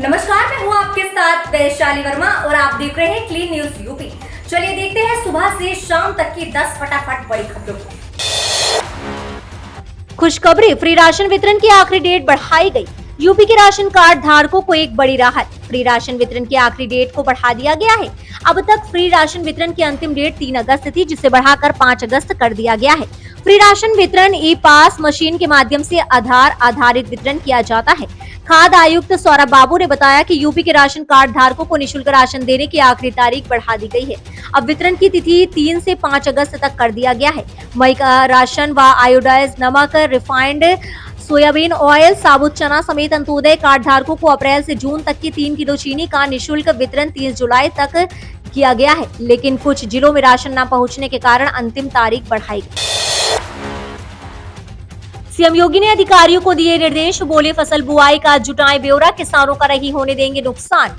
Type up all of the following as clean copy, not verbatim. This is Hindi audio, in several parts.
नमस्कार, मैं हूँ आपके साथ वैशाली वर्मा और आप देख रहे हैं क्लीन न्यूज यूपी। चलिए देखते हैं सुबह से शाम तक की 10 फटाफट बड़ी खबरों को। खुशखबरी, फ्री राशन वितरण की आखिरी डेट बढ़ाई गई। यूपी के राशन कार्ड धारकों को एक बड़ी राहत। फ्री राशन वितरण की आखिरी डेट को बढ़ा दिया गया है। अब तक फ्री राशन वितरण की अंतिम डेट 3 अगस्त थी, जिसे बढ़ाकर 5 अगस्त कर दिया गया है। फ्री राशन वितरण ई पास मशीन के माध्यम से आधार आधारित वितरण किया जाता है। खाद्य आयुक्त सौरभ बाबू ने बताया कि यूपी के राशन कार्ड धारकों को निःशुल्क राशन देने की आखिरी तारीख बढ़ा दी गई है। अब वितरण की तिथि 3 से 5 अगस्त तक कर दिया गया है। मई का राशन व आयोडाइज नमक, रिफाइंड सोयाबीन ऑयल, साबुत चना समेत अंत्योदय कार्ड धारकों को अप्रैल से जून तक की 3 किलो चीनी का निःशुल्क वितरण 30 जुलाई तक किया गया है, लेकिन कुछ जिलों में राशन न पहुंचने के कारण अंतिम तारीख बढ़ाई गई। सीएम योगी ने अधिकारियों को दिए निर्देश, बोले फसल बुआई का जुटाएं ब्यौरा, किसानों का नहीं होने देंगे नुकसान।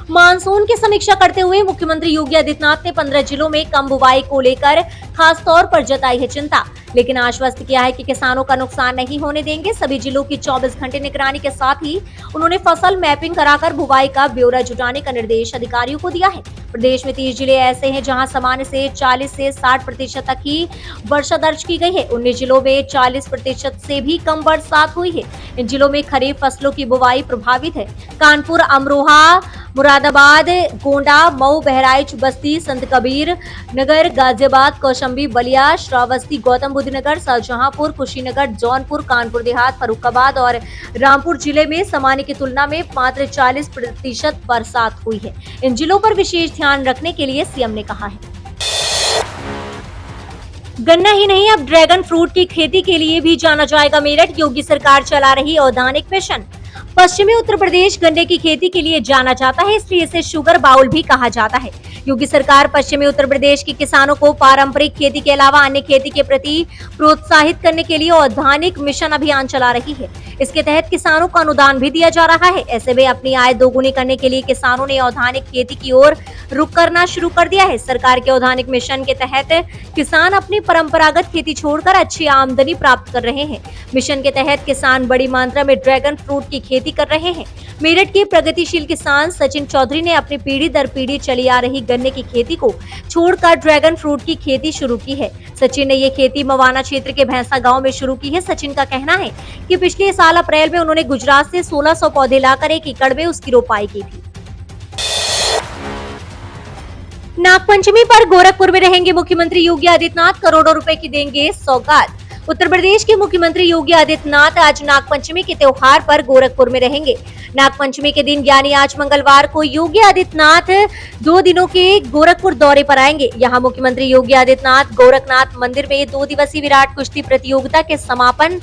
मानसून की समीक्षा करते हुए मुख्यमंत्री योगी आदित्यनाथ ने 15 जिलों में कम बुआई को लेकर खास तौर पर जताई है चिंता, लेकिन आश्वस्त किया है कि किसानों का नुकसान नहीं होने देंगे। सभी जिलों की 24 घंटे निगरानी के साथ ही उन्होंने फसल मैपिंग कराकर बुआई का ब्यौरा जुटाने का निर्देश अधिकारियों को दिया है। प्रदेश में 30 जिले ऐसे हैं जहां सामान्य से 40 से 60% तक की वर्षा दर्ज की गई है। 19 जिलों में 40% से भी कम बरसात हुई है। इन जिलों में खरीफ फसलों की बुवाई प्रभावित है। कानपुर, अमरोहा, मुरादाबाद, गोंडा, मऊ, बहराइच, बस्ती, संत कबीर नगर, गाजियाबाद, कौशाम्बी, बलिया, श्रावस्ती, गौतम बुद्ध नगर, शाहजहांपुर, कुशीनगर, जौनपुर, कानपुर देहात, फर्रुखाबाद और रामपुर जिले में सामान्य की तुलना में मात्र 40% बरसात हुई है। इन जिलों पर विशेष ध्यान रखने के लिए सीएम ने कहा है। गन्ना ही नहीं, अब ड्रैगन फ्रूट की खेती के लिए भी जाना जाएगा मेरठ। योगी सरकार चला रही औद्यानिक मिशन। पश्चिमी उत्तर प्रदेश गन्ने की खेती के लिए जाना जाता है, इसलिए इसे शुगर बाउल भी कहा जाता है। योगी सरकार पश्चिमी उत्तर प्रदेश के किसानों को पारंपरिक खेती के अलावा अन्य खेती के प्रति प्रोत्साहित करने के लिए औद्यानिक मिशन अभियान चला रही है। इसके तहत किसानों को अनुदान भी दिया जा रहा है। ऐसे में अपनी आय दोगुनी करने के लिए किसानों ने औद्यानिक खेती की ओर रुख करना शुरू कर दिया है। सरकार के औद्यानिक मिशन के तहत किसान अपनी परंपरागत खेती छोड़कर अच्छी आमदनी प्राप्त कर रहे हैं। मिशन के तहत किसान बड़ी मात्रा में ड्रैगन फ्रूट की खेती कर रहे हैं। मेरठ के प्रगतिशील किसान सचिन चौधरी ने अपनी पीढ़ी दर पीढ़ी चली आ रही गन्ने की खेती को छोड़कर ड्रैगन फ्रूट की खेती शुरू की है। सचिन ने ये खेती मवाना क्षेत्र के भैंसा गांव में शुरू की है। सचिन का कहना है कि पिछले साल अप्रैल में उन्होंने गुजरात से 1600 पौधे लाकर 1 एकड़ में उसकी रोपाई की थी। नागपंचमी पर गोरखपुर में रहेंगे मुख्यमंत्री योगी आदित्यनाथ, करोड़ों रुपए की देंगे सौगात। उत्तर प्रदेश के मुख्यमंत्री योगी आदित्यनाथ आज नागपंचमी के त्योहार पर गोरखपुर में रहेंगे। नागपंचमी के दिन यानी आज मंगलवार को योगी आदित्यनाथ 2 दिनों के गोरखपुर दौरे पर आएंगे। यहाँ मुख्यमंत्री योगी आदित्यनाथ गोरखनाथ मंदिर में 2 दिवसीय विराट कुश्ती प्रतियोगिता के समापन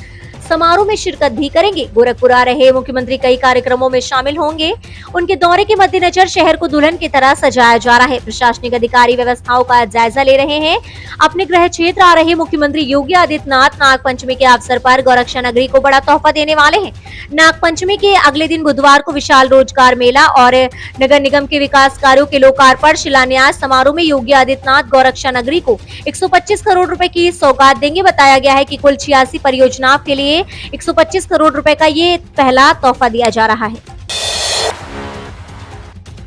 समारोह में शिरकत भी करेंगे। गोरखपुर आ रहे मुख्यमंत्री कई कार्यक्रमों में शामिल होंगे। उनके दौरे के मद्देनजर शहर को दुल्हन की तरह सजाया जा रहा है। प्रशासनिक अधिकारी व्यवस्थाओं का जायजा ले रहे हैं। अपने गृह क्षेत्र आ रहे मुख्यमंत्री योगी आदित्यनाथ नागपंचमी के अवसर पर गोरक्षा नगरी को बड़ा तोहफा देने वाले हैं। नागपंचमी के अगले दिन बुधवार को विशाल रोजगार मेला और नगर निगम के विकास कार्यों के लोकार्पण शिलान्यास समारोह में योगी आदित्यनाथ गोरक्षा नगरी को 125 करोड़ रुपए की सौगात देंगे। बताया गया है कि कुल 86 परियोजनाओं के लिए 125 करोड़ रुपए का ये पहला तोहफा दिया जा रहा है।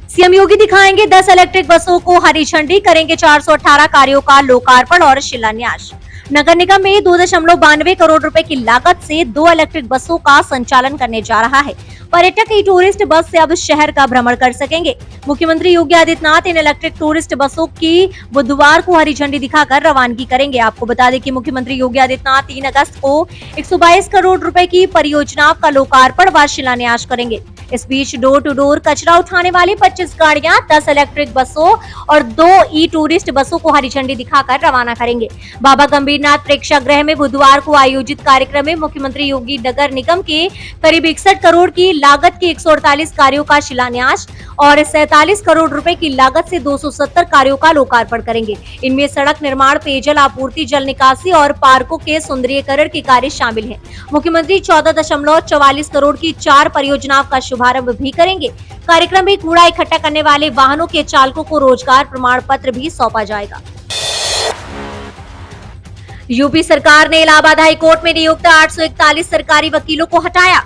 सीएम योगी दिखाएंगे 10 इलेक्ट्रिक बसों को हरी झंडी, करेंगे 418 कार्यों का लोकार्पण और शिलान्यास। नगर निगम में 2.92 करोड़ रुपए की लागत से 2 इलेक्ट्रिक बसों का संचालन करने जा रहा है। पर्यटक ई टूरिस्ट बस से अब शहर का भ्रमण कर सकेंगे। मुख्यमंत्री योगी आदित्यनाथ इन इलेक्ट्रिक टूरिस्ट बसों की बुधवार को हरी झंडी दिखाकर रवानगी करेंगे। आपको बता दें कि मुख्यमंत्री योगी आदित्यनाथ 3 अगस्त को 122 करोड़ रुपए की परियोजनाओं का लोकार्पण व शिलान्यास करेंगे। इस बीच डोर टू डोर कचरा उठाने वाली 25 गाड़ियां 10 इलेक्ट्रिक बसों और 2 ई टूरिस्ट बसों को हरी झंडी दिखाकर रवाना करेंगे। बाबा गंभीरनाथ प्रेक्षागृह में बुधवार को आयोजित कार्यक्रम में मुख्यमंत्री योगी नगर निगम के करीब 61 करोड़ की लागत के 148 कार्यों का शिलान्यास और 47 करोड़ रुपए की लागत से 270 कार्यों का लोकार्पण करेंगे। इनमें सड़क निर्माण, पेयजल आपूर्ति, जल निकासी और पार्कों के सुंदरीकरण के कार्य शामिल हैं। मुख्यमंत्री 14.44 करोड़ की 4 परियोजनाओं का शुभारंभ भी करेंगे। कार्यक्रम में कूड़ा इकट्ठा करने वाले वाहनों के चालकों को रोजगार प्रमाण पत्र भी सौंपा जाएगा। यूपी सरकार ने इलाहाबाद हाई कोर्ट में नियुक्त 841 सरकारी वकीलों को हटाया।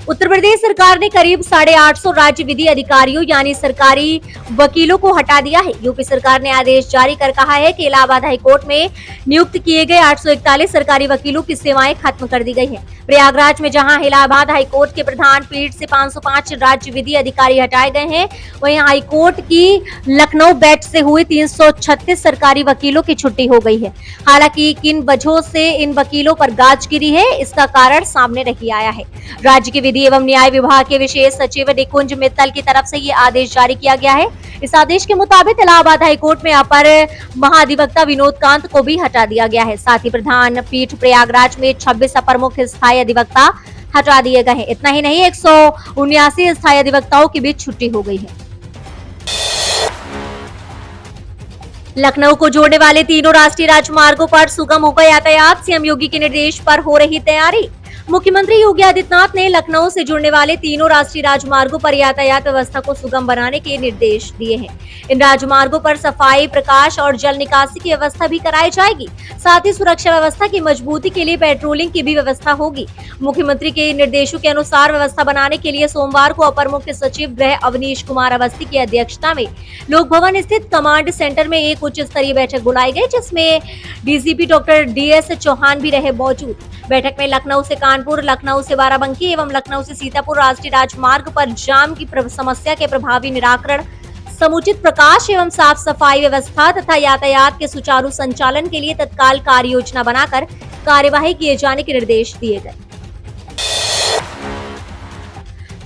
उत्तर प्रदेश सरकार ने करीब 850 राज्य विधि अधिकारियों यानी सरकारी वकीलों को हटा दिया है। यूपी सरकार ने आदेश जारी कर कहा है कि इलाहाबाद हाई कोर्ट में नियुक्त किए गए 841 सरकारी वकीलों की सेवाएं खत्म कर दी गई हैं। प्रयागराज में जहां इलाहाबाद हाई कोर्ट के प्रधान पीठ से 505 राज्य विधि अधिकारी हटाए गए हैं, वहीं हाई कोर्ट की लखनऊ बेंच से हुए 336 सरकारी वकीलों की छुट्टी हो गई है। हालांकि किन वजहों से इन वकीलों पर गाज गिरी है, इसका कारण सामने नहीं आया है। राज्य के विधि एवं न्याय विभाग के विशेष सचिव निकुंज मित्तल की तरफ से ये आदेश जारी किया गया है। इस आदेश के मुताबिक इलाहाबाद हाई कोर्ट में अपर महाधिवक्ता विनोद कांत को भी हटा दिया गया है। साथ ही प्रधान पीठ प्रयागराज में 26 अपर मुख्य स्थायी अधिवक्ता हटा दिए गए हैं। इतना ही नहीं, 179 स्थायी अधिवक्ताओं की भी छुट्टी हो गई है। लखनऊ को जोड़ने वाले तीनों राष्ट्रीय राजमार्गों पर सुगम होगा यातायात, सीएम योगी के निर्देश पर हो रही तैयारी। मुख्यमंत्री योगी आदित्यनाथ ने लखनऊ से जुड़ने वाले तीनों राष्ट्रीय राजमार्गों पर यातायात व्यवस्था को सुगम बनाने के निर्देश दिए हैं। इन राजमार्गों पर सफाई, प्रकाश और जल निकासी की व्यवस्था भी कराई जाएगी। साथ ही सुरक्षा व्यवस्था की मजबूती के लिए पेट्रोलिंग की भी व्यवस्था होगी। मुख्यमंत्री के निर्देशों के अनुसार व्यवस्था बनाने के लिए सोमवार को अपर मुख्य सचिव गृह अवनीश कुमार अवस्थी की अध्यक्षता में लोक भवन स्थित कमांड सेंटर में एक उच्च स्तरीय बैठक बुलाई गई, जिसमें डीजीपी डॉक्टर डीएस चौहान भी रहे मौजूद। बैठक में लखनऊ से कानपुर, लखनऊ से बाराबंकी एवं लखनऊ से सीतापुर राष्ट्रीय राजमार्ग पर जाम की समस्या के प्रभावी निराकरण, समुचित प्रकाश एवं साफ सफाई व्यवस्था तथा यातायात के सुचारू संचालन के लिए तत्काल कार्य योजना बनाकर कार्यवाही किए जाने के निर्देश दिए गए।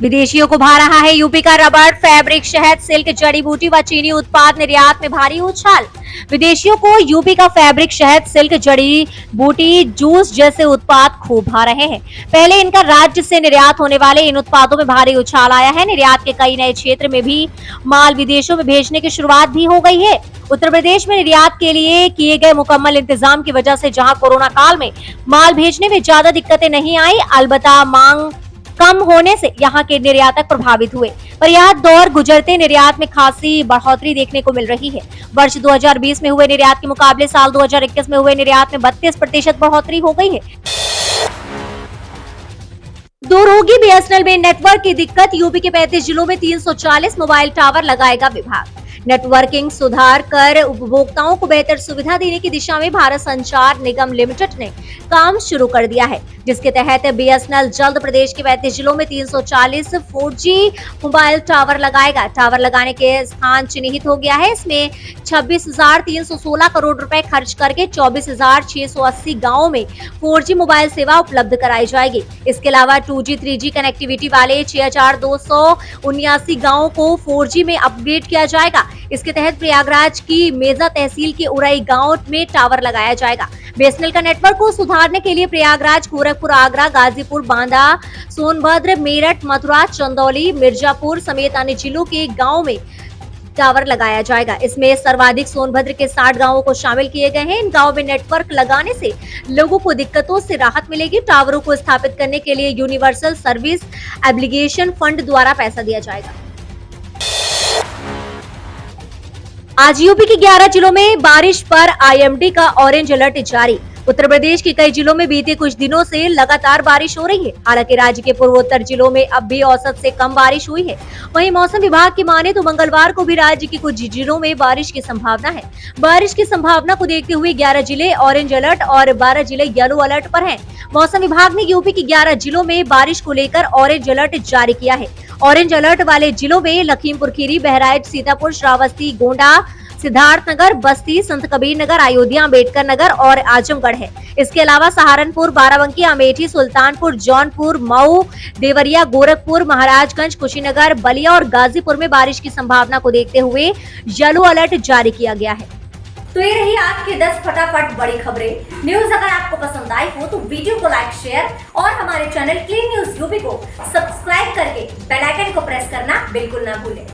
विदेशियों को भा रहा है यूपी का रबड़, फैब्रिक, शहद, सिल्क, जड़ी बूटी व चीनी उत्पाद निर्यात में भारी उछाल। विदेशियों को यूपी का फैब्रिक, शहद, सिल्क, जड़ी बूटी, जूस जैसे उत्पाद खूब भा रहे हैं। पहले इनका राज्य से निर्यात होने वाले इन उत्पादों में भारी उछाल आया है। निर्यात के कई नए क्षेत्र में भी माल विदेशों में भेजने की शुरुआत भी हो गई है। उत्तर प्रदेश में निर्यात के लिए किए गए मुकम्मल इंतजाम की वजह से जहां कोरोना काल में माल भेजने में ज्यादा दिक्कतें नहीं आई, अलबत्ता मांग कम होने से यहाँ के निर्यातक प्रभावित हुए। पर यह दौर गुजरते निर्यात में खासी बढ़ोतरी देखने को मिल रही है। वर्ष 2020 में हुए निर्यात के मुकाबले साल 2021 में हुए निर्यात में 32% बढ़ोतरी हो गई है। दूर होगी बीएसएनएल में नेटवर्क की दिक्कत, यूपी के 35 जिलों में 340 मोबाइल टावर लगाएगा विभाग। नेटवर्किंग सुधार कर उपभोक्ताओं को बेहतर सुविधा देने की दिशा में भारत संचार निगम लिमिटेड ने काम शुरू कर दिया है, जिसके तहत बीएसएनएल जल्द प्रदेश के 35 जिलों में 340 4G मोबाइल टावर लगाएगा। टावर लगाने के स्थान चिन्हित हो गया है। इसमें 26,316 करोड़ रुपए खर्च करके 24,680 गाँवों में 4G मोबाइल सेवा उपलब्ध कराई जाएगी। इसके अलावा 2G 3G कनेक्टिविटी वाले 6,279 गाँवों को 4G में अपग्रेड किया जाएगा। इसके तहत प्रयागराज की मेजा तहसील के उरई गांव में टावर लगाया जाएगा। बीएसएनएल का नेटवर्क को सुधारने के लिए प्रयागराज, गोरखपुर, आगरा, गाजीपुर, बांदा, सोनभद्र, मेरठ, मथुरा, चंदौली, मिर्जापुर समेत अन्य जिलों के गांव में टावर लगाया जाएगा। इसमें सर्वाधिक सोनभद्र के 60 गांवों को शामिल किए गए हैं। इन गांवों में नेटवर्क लगाने से लोगों को दिक्कतों से राहत मिलेगी। टावरों को स्थापित करने के लिए यूनिवर्सल सर्विस एब्लिगेशन फंड द्वारा पैसा दिया जाएगा। आज यूपी के 11 जिलों में बारिश पर आईएमडी का ऑरेंज अलर्ट जारी। उत्तर प्रदेश के कई जिलों में बीते कुछ दिनों से लगातार बारिश हो रही है। हालांकि राज्य के पूर्वोत्तर जिलों में अब भी औसत से कम बारिश हुई है। वहीं मौसम विभाग की माने तो मंगलवार को भी राज्य के कुछ जिलों में बारिश की संभावना है। बारिश की संभावना को देखते हुए 11 जिले ऑरेंज अलर्ट और 12 जिले येलो अलर्ट पर हैं। मौसम विभाग ने यूपी के 11 जिलों में बारिश को लेकर ऑरेंज अलर्ट जारी किया है। ऑरेंज अलर्ट वाले जिलों में लखीमपुर खीरी, बहराइच, सीतापुर, श्रावस्ती, गोंडा, सिद्धार्थनगर, बस्ती, संत कबीर नगर, अयोध्या, अम्बेडकर नगर और आजमगढ़ है। इसके अलावा सहारनपुर, बाराबंकी, अमेठी, सुल्तानपुर, जौनपुर, मऊ, देवरिया, गोरखपुर, महाराजगंज, कुशीनगर, बलिया और गाजीपुर में बारिश की संभावना को देखते हुए येलो अलर्ट जारी किया गया है। तो ये रही आज के 10 फटाफट बड़ी खबरें। न्यूज अगर आपको पसंद आई हो तो वीडियो को लाइक, शेयर और हमारे चैनल क्लीन न्यूज यूपी को सब्सक्राइब करके बेल आइकन को प्रेस करना बिल्कुल ना भूलें।